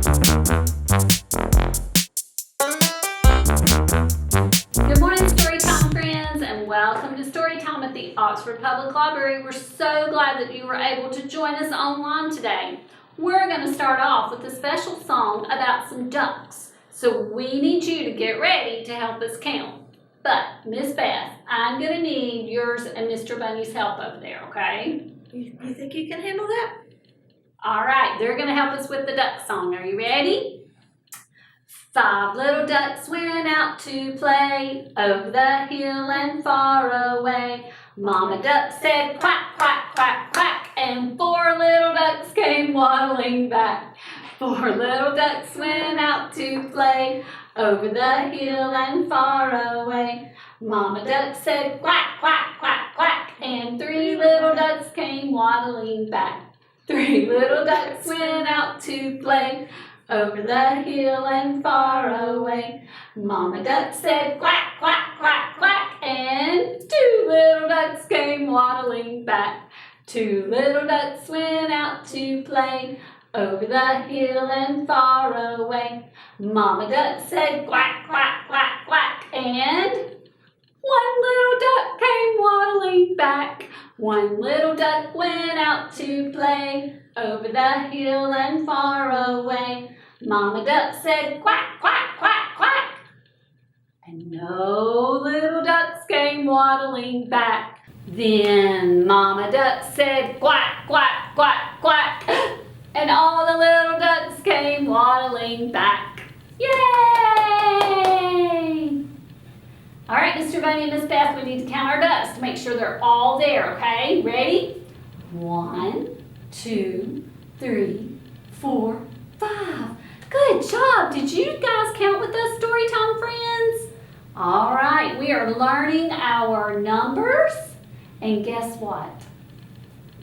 Good morning, Storytime friends, and welcome to Storytime at the Oxford Public Library. We're so glad that you were able to join us online today. We're going to start off with a special song about some ducks, so we need you to get ready to help us count. But, Miss Beth, I'm going to need yours and Mr. Bunny's help over there, okay? You think you can handle that? All right, they're going to help us with the duck song. Are you ready? 5 little ducks went out to play over the hill and far away. Mama duck said quack, quack, quack, quack, and 4 little ducks came waddling back. 4 little ducks went out to play over the hill and far away. Mama duck said quack, quack, quack, quack, and 3 little ducks came waddling back. 3 little ducks went out to play over the hill and far away. Mama duck said quack, quack, quack, quack, and 2 little ducks came waddling back. 2 little ducks went out to play over the hill and far away. Mama duck said quack, quack, quack, quack, and 1 little duck came waddling back. 1 little duck went out to play over the hill and far away. Mama duck said quack, quack, quack, quack, and no little ducks came waddling back. Then Mama duck said quack, quack, quack, quack, and all the little ducks came waddling back. Yay! All right, Mr. Bunny and Miss Beth, we need to count our ducks to make sure they're all there, okay? Ready? 1, 2, 3, 4, 5. Good job. Did you guys count with us, Storytime friends? All right, we are learning our numbers. And guess what?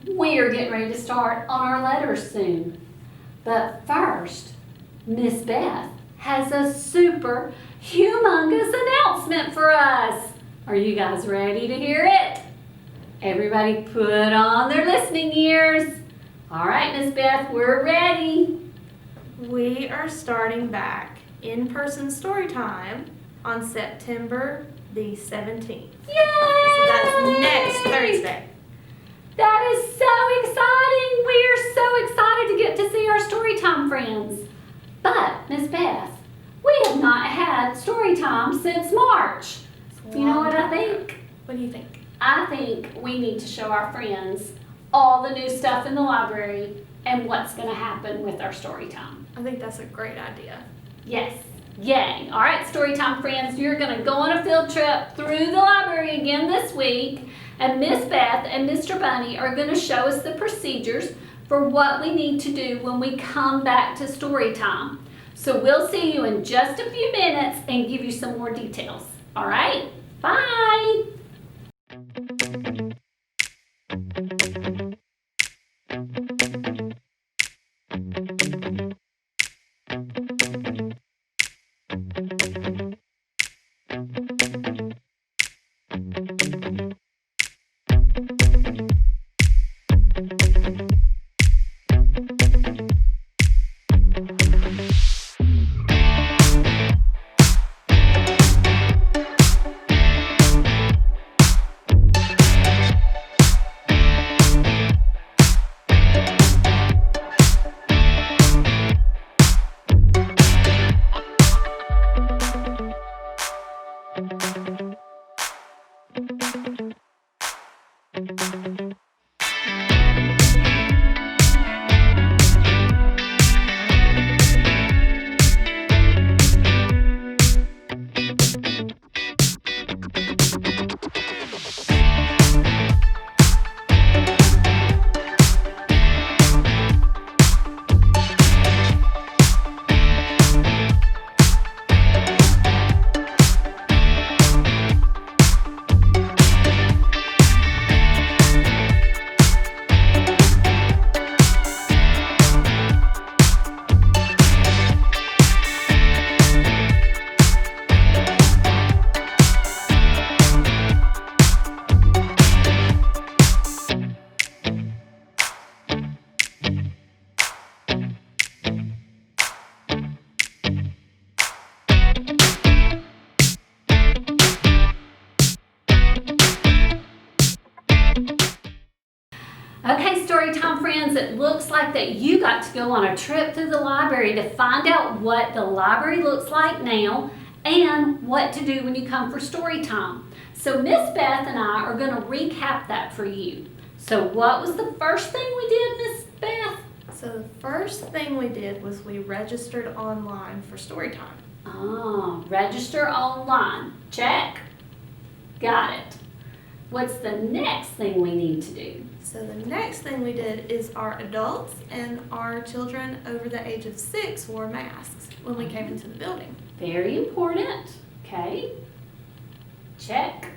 We are getting ready to start on our letters soon. But first, Miss Beth has a super humongous announcement for us. Are you guys ready to hear it? Everybody put on their listening ears. All right, Miss Beth, we're ready. We are starting back in-person story time on September the 17th. Yay! So that's next Thursday. That is so exciting. We are so excited to get to see our Storytime friends. But, Miss Beth, we have not had Storytime since March. You know what I think? What do you think? I think we need to show our friends all the new stuff in the library and what's going to happen with our Storytime. I think that's a great idea. Yes. Yay. All right, Storytime friends, you're going to go on a field trip through the library again this week, and Miss Beth and Mr. Bunny are going to show us the procedures for what we need to do when we come back to Storytime. So we'll see you in just a few minutes and give you some more details. All right? Bye. friends, it looks like that you got to go on a trip through the library to find out what the library looks like now and what to do when you come for story time. So Miss Beth and I are going to recap that for you. So what was the first thing we did, Miss Beth? So the first thing we did was we registered online for story time. Register online. Check. Got it. What's the next thing we need to do? So the next thing we did is our adults and our children over the age of 6 wore masks when we came into the building. Very important. Okay. Check.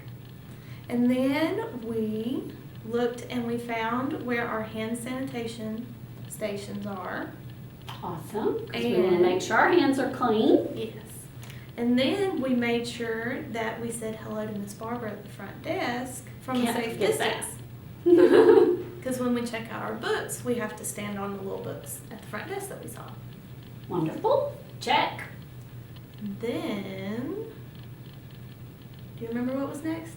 And then we looked and we found where our hand sanitation stations are. Awesome. Because we want to make sure our hands are clean. Yes. And then we made sure that we said hello to Miss Barbara at the front desk from a safe distance. Because when we check out our books, we have to stand on the little books at the front desk that we saw. Wonderful. Check. Then, do you remember what was next?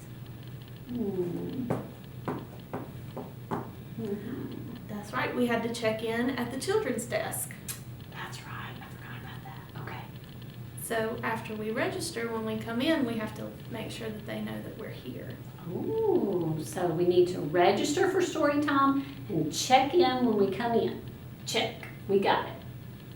That's right, we had to check in at the children's desk. That's right, I forgot about that. Okay. So after we register, when we come in, we have to make sure that they know that we're here. Oh, so we need to register for story time and check in when we come in. Check, we got it.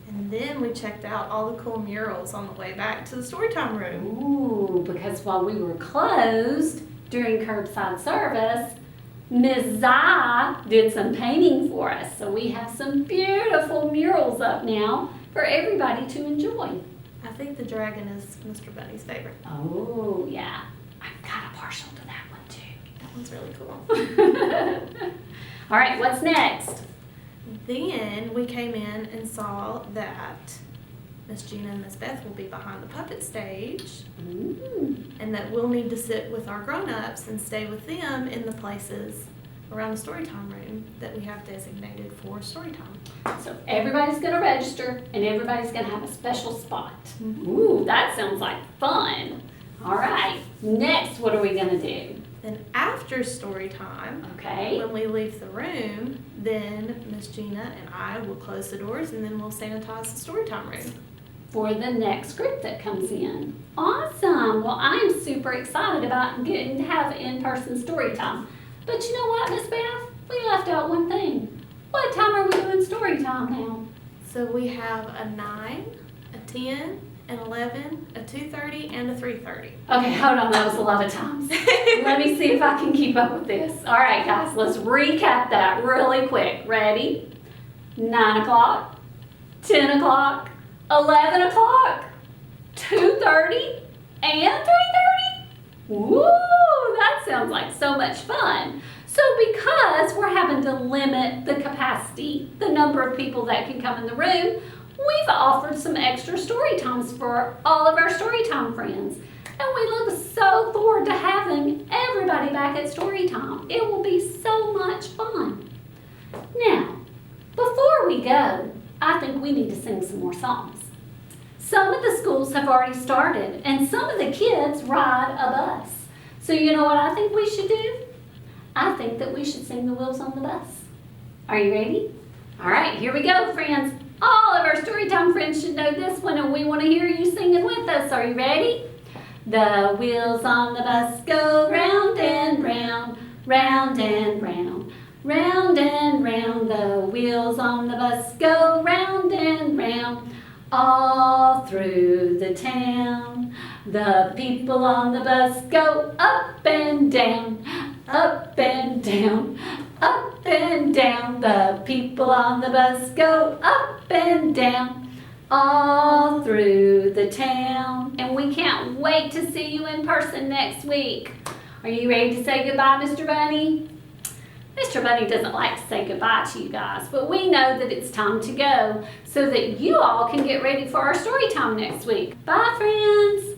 And then we checked out all the cool murals on the way back to the storytime room. Ooh, because while we were closed during curbside service, Ms. Zai did some painting for us. So we have some beautiful murals up now for everybody to enjoy. I think the dragon is Mr. Bunny's favorite. Oh, yeah. I'm kind of partial to that one too. That one's really cool. All right, what's next? Then we came in and saw that Miss Gina and Miss Beth will be behind the puppet stage, and that we'll need to sit with our grown-ups and stay with them in the places around the storytime room that we have designated for storytime. So everybody's going to register and everybody's going to have a special spot. Ooh, that sounds like fun. All right, next what are we going to do? Then after story time, Okay. when we leave the room, then Miss Gina and I will close the doors and then we'll sanitize the storytime room. For the next group that comes in. Awesome. Well, I'm super excited about getting to have in-person story time. But you know what, Miss Beth? We left out one thing. What time are we doing story time now? So we have a 9, a 10, an 11, a 2:30, and a 3:30. Okay, hold on. That was a lot of times. Let me see if I can keep up with this. All right, guys, let's recap that really quick. Ready? 9 o'clock, 10 o'clock, 11 o'clock, 2:30, and 3:30? Woo! That sounds like so much fun. So because we're having to limit the capacity, the number of people that can come in the room, we've offered some extra story times for all of our story time friends. And we look so forward to having everybody back at story time. It will be so much fun. Now, before we go, I think we need to sing some more songs. Some of the schools have already started, and some of the kids ride a bus. So you know what I think we should do? I think that we should sing The Wheels on the Bus. Are you ready? All right, here we go, friends. All of our Storytime friends should know this one, and we want to hear you singing with us. Are you ready? The wheels on the bus go round and round, round and round, round and round. The wheels on the bus go round and round, all through the town. The people on the bus go up and down, up and down, up and down. The people on the bus go up and down, all through the town. And we can't wait to see you in person next week. Are you ready to say goodbye, Mr. Bunny? Mr. Bunny doesn't like to say goodbye to you guys, but we know that it's time to go so that you all can get ready for our story time next week. Bye, friends.